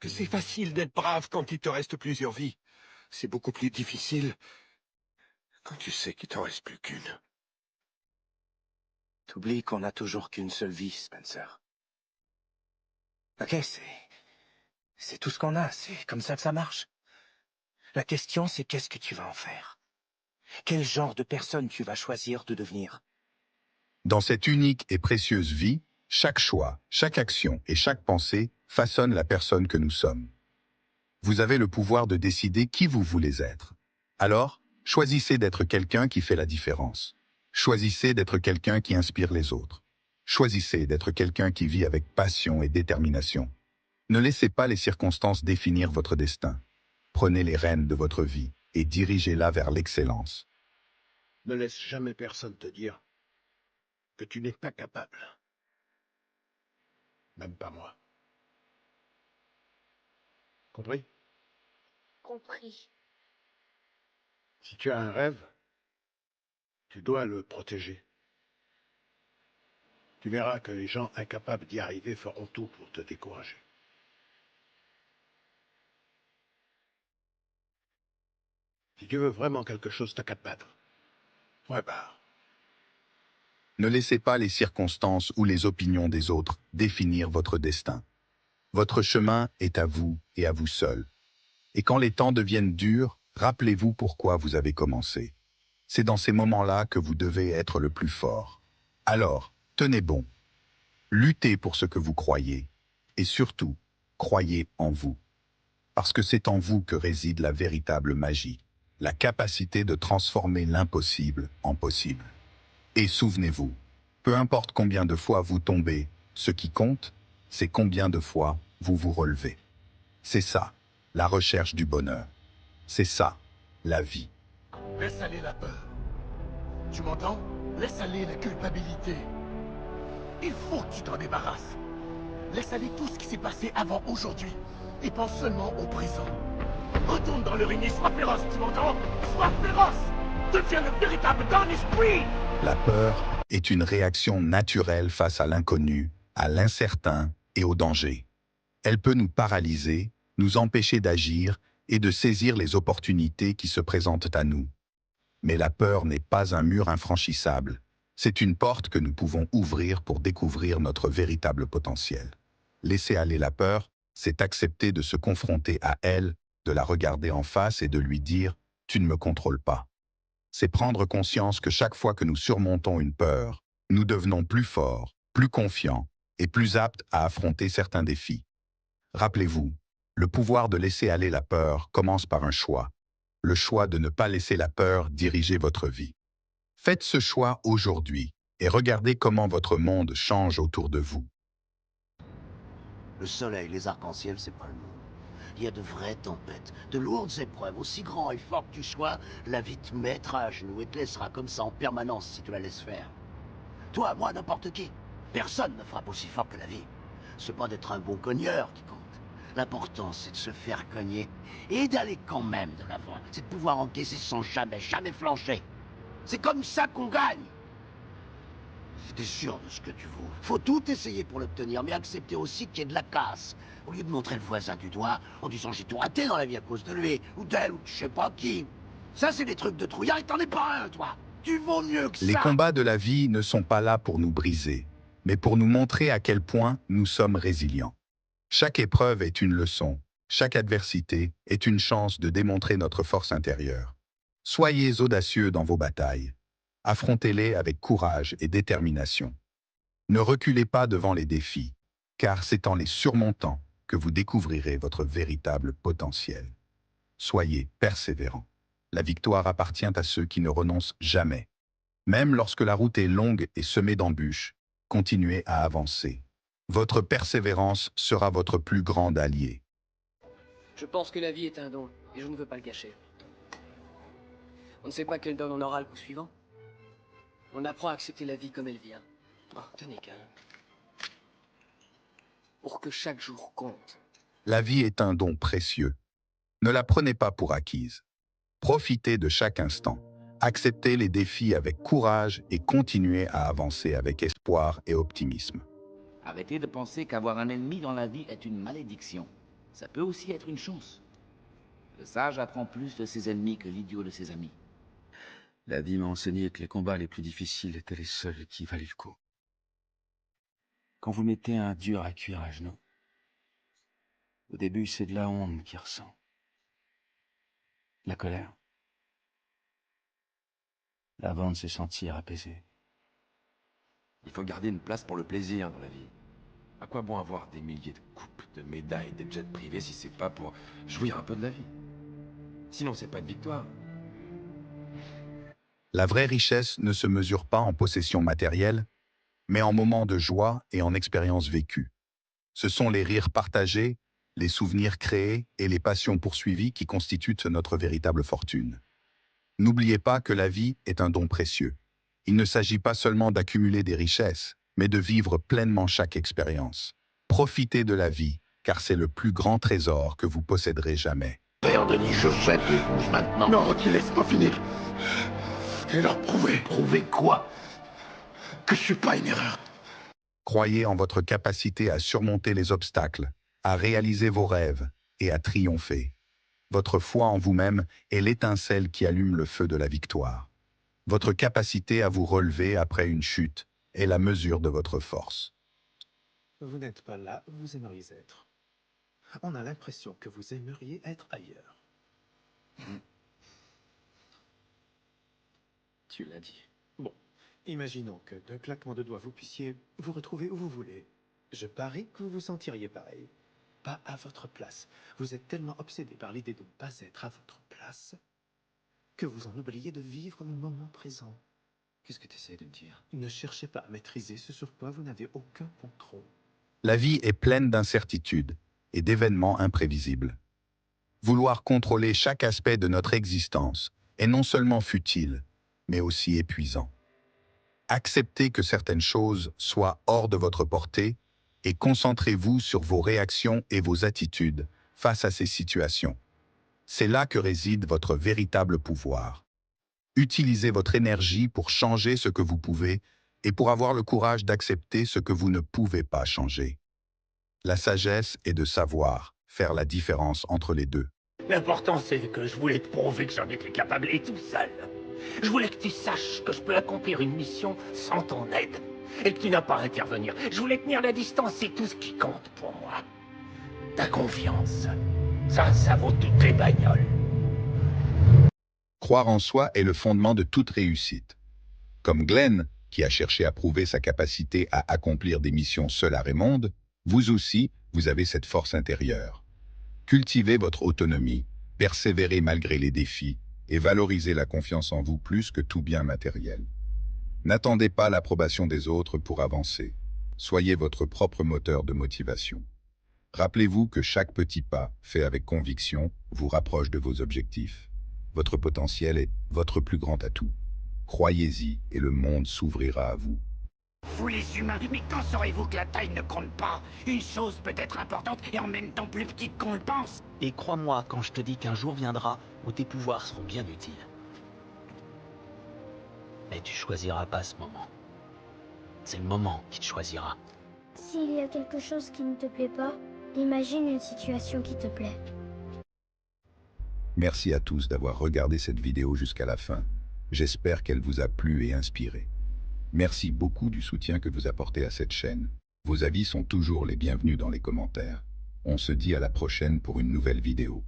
que c'est facile d'être brave quand il te reste plusieurs vies. C'est beaucoup plus difficile quand tu sais qu'il t'en reste plus qu'une. T'oublies qu'on n'a toujours qu'une seule vie, Spencer. Ok, c'est tout ce qu'on a, c'est comme ça que ça marche. La question, c'est qu'est-ce que tu vas en faire? Quel genre de personne tu vas choisir de devenir? Dans cette unique et précieuse vie, chaque choix, chaque action et chaque pensée façonnent la personne que nous sommes. Vous avez le pouvoir de décider qui vous voulez être. Alors, choisissez d'être quelqu'un qui fait la différence. Choisissez d'être quelqu'un qui inspire les autres. Choisissez d'être quelqu'un qui vit avec passion et détermination. Ne laissez pas les circonstances définir votre destin. Prenez les rênes de votre vie et dirigez-la vers l'excellence. Ne laisse jamais personne te dire que tu n'es pas capable. Même pas moi. Compris? Compris. Si tu as un rêve, tu dois le protéger. Tu verras que les gens incapables d'y arriver feront tout pour te décourager. Si tu veux vraiment quelque chose, t'as qu'à te battre. Ouais, bah, Ne laissez pas les circonstances ou les opinions des autres définir votre destin. Votre chemin est à vous et à vous seul. Et quand les temps deviennent durs, rappelez-vous pourquoi vous avez commencé. C'est dans ces moments-là que vous devez être le plus fort. Alors, tenez bon. Luttez pour ce que vous croyez. Et surtout, croyez en vous. Parce que c'est en vous que réside la véritable magie, la capacité de transformer l'impossible en possible. Et souvenez-vous, peu importe combien de fois vous tombez, ce qui compte, c'est combien de fois vous vous relevez. C'est ça, la recherche du bonheur. C'est ça, la vie. laisse aller la peur. Tu m'entends? Laisse aller la culpabilité. Il faut que tu t'en débarrasses. Laisse aller tout ce qui s'est passé avant aujourd'hui. Et pense seulement au présent. Retourne dans le ring et sois féroce, tu m'entends? Sois féroce! Deviens le véritable Don Esprit! La peur est une réaction naturelle face à l'inconnu, à l'incertain et au danger. Elle peut nous paralyser, nous empêcher d'agir et de saisir les opportunités qui se présentent à nous. Mais la peur n'est pas un mur infranchissable. C'est une porte que nous pouvons ouvrir pour découvrir notre véritable potentiel. Laisser aller la peur, c'est accepter de se confronter à elle, de la regarder en face et de lui dire « tu ne me contrôles pas ». C'est prendre conscience que chaque fois que nous surmontons une peur, nous devenons plus forts, plus confiants et plus aptes à affronter certains défis. Rappelez-vous, le pouvoir de laisser aller la peur commence par un choix. Le choix de ne pas laisser la peur diriger votre vie. Faites ce choix aujourd'hui et regardez comment votre monde change autour de vous. Le soleil, les arcs-en-ciel, c'est pas le monde. Il y a de vraies tempêtes, de lourdes épreuves. Aussi grand et fort que tu sois, la vie te mettra à genoux et te laissera comme ça en permanence si tu la laisses faire. Toi, moi, n'importe qui. Personne ne frappe aussi fort que la vie. C'est pas d'être un bon cogneur qui compte. L'important, c'est de se faire cogner et d'aller quand même de l'avant. C'est de pouvoir encaisser sans jamais, jamais flancher. C'est comme ça qu'on gagne. Si t'es sûr de ce que tu vaux, faut tout essayer pour l'obtenir, mais accepter aussi qu'il y ait de la casse. Au lieu de montrer le voisin du doigt en disant j'ai tout raté dans la vie à cause de lui, ou d'elle, ou je sais pas qui. Ça, c'est des trucs de trouillard et t'en es pas un, toi. Tu vaux mieux que Les ça. combats de la vie ne sont pas là pour nous briser, mais pour nous montrer à quel point nous sommes résilients. Chaque épreuve est une leçon, chaque adversité est une chance de démontrer notre force intérieure. Soyez audacieux dans vos batailles. Affrontez-les avec courage et détermination. Ne reculez pas devant les défis, car c'est en les surmontant que vous découvrirez votre véritable potentiel. Soyez persévérants. La victoire appartient à ceux qui ne renoncent jamais. Même lorsque la route est longue et semée d'embûches, continuez à avancer. Votre persévérance sera votre plus grand allié. Je pense que la vie est un don, et je ne veux pas le cacher. On ne sait pas quel don on aura le coup suivant. On apprend à accepter la vie comme elle vient. Oh, tenez qu'un. Pour que chaque jour compte. La vie est un don précieux. Ne la prenez pas pour acquise. Profitez de chaque instant. Acceptez les défis avec courage et continuez à avancer avec espoir et optimisme. Arrêtez de penser qu'avoir un ennemi dans la vie est une malédiction. ça peut aussi être une chance. Le sage apprend plus de ses ennemis que l'idiot de ses amis. La vie m'a enseigné que les combats les plus difficiles étaient les seuls qui valaient le coup. Quand vous mettez un dur à cuire à genoux, au début c'est de la honte qu'il ressent. La colère. Avant de se sentir apaisé. Il faut garder une place pour le plaisir dans la vie. À quoi bon avoir des milliers de coupes, de médailles, des jets privés si c'est pas pour jouir un peu de la vie? Sinon, c'est pas une victoire. La vraie richesse ne se mesure pas en possession matérielle, mais en moments de joie et en expériences vécues. Ce sont les rires partagés, les souvenirs créés et les passions poursuivies qui constituent notre véritable fortune. N'oubliez pas que la vie est un don précieux. Il ne s'agit pas seulement d'accumuler des richesses, mais de vivre pleinement chaque expérience. Profitez de la vie, car c'est le plus grand trésor que vous posséderez jamais. Père Denis, je jette les bouches maintenant. Non, tu laisses pas finir. Et leur prouver. Prouver quoi? Que je suis pas une erreur. Croyez en votre capacité à surmonter les obstacles, à réaliser vos rêves et à triompher. Votre foi en vous-même est l'étincelle qui allume le feu de la victoire. Votre capacité à vous relever après une chute est la mesure de votre force. Vous n'êtes pas là où vous aimeriez être. On a l'impression que vous aimeriez être ailleurs. Tu l'as dit. Bon, imaginons que d'un claquement de doigts vous puissiez vous retrouver où vous voulez. Je parie que vous vous sentiriez pareil. Pas à votre place. Vous êtes tellement obsédé par l'idée de ne pas être à votre place que vous en oubliez de vivre le moment présent. Qu'est-ce que tu essaies de me dire? Ne cherchez pas à maîtriser ce sur quoi vous n'avez aucun contrôle. La vie est pleine d'incertitudes et d'événements imprévisibles. Vouloir contrôler chaque aspect de notre existence est non seulement futile, mais aussi épuisant. Acceptez que certaines choses soient hors de votre portée et concentrez-vous sur vos réactions et vos attitudes face à ces situations. C'est là que réside votre véritable pouvoir. Utilisez votre énergie pour changer ce que vous pouvez et pour avoir le courage d'accepter ce que vous ne pouvez pas changer. La sagesse est de savoir faire la différence entre les deux. L'important, c'est que je voulais te prouver que j'en étais capable et tout seul. Je voulais que tu saches que je peux accomplir une mission sans ton aide et que tu n'as pas à intervenir. Je voulais tenir la distance, c'est tout ce qui compte pour moi. Ta confiance, ça vaut toutes les bagnoles. Croire en soi est le fondement de toute réussite. Comme Glenn, qui a cherché à prouver sa capacité à accomplir des missions seul à Raymond, vous aussi, vous avez cette force intérieure. Cultivez votre autonomie, persévérez malgré les défis et valorisez la confiance en vous plus que tout bien matériel. N'attendez pas l'approbation des autres pour avancer. Soyez votre propre moteur de motivation. Rappelez-vous que chaque petit pas, fait avec conviction, vous rapproche de vos objectifs. Votre potentiel est votre plus grand atout. Croyez-y et le monde s'ouvrira à vous. Vous les humains, mais quand saurez-vous que la taille ne compte pas? Une chose peut être importante et en même temps plus petite qu'on le pense. Et crois-moi quand je te dis qu'un jour viendra où tes pouvoirs seront bien utiles. Mais tu choisiras pas ce moment. C'est le moment qui te choisira. S'il y a quelque chose qui ne te plaît pas, imagine une situation qui te plaît. Merci à tous d'avoir regardé cette vidéo jusqu'à la fin. J'espère qu'elle vous a plu et inspiré. Merci beaucoup du soutien que vous apportez à cette chaîne. Vos avis sont toujours les bienvenus dans les commentaires. On se dit à la prochaine pour une nouvelle vidéo.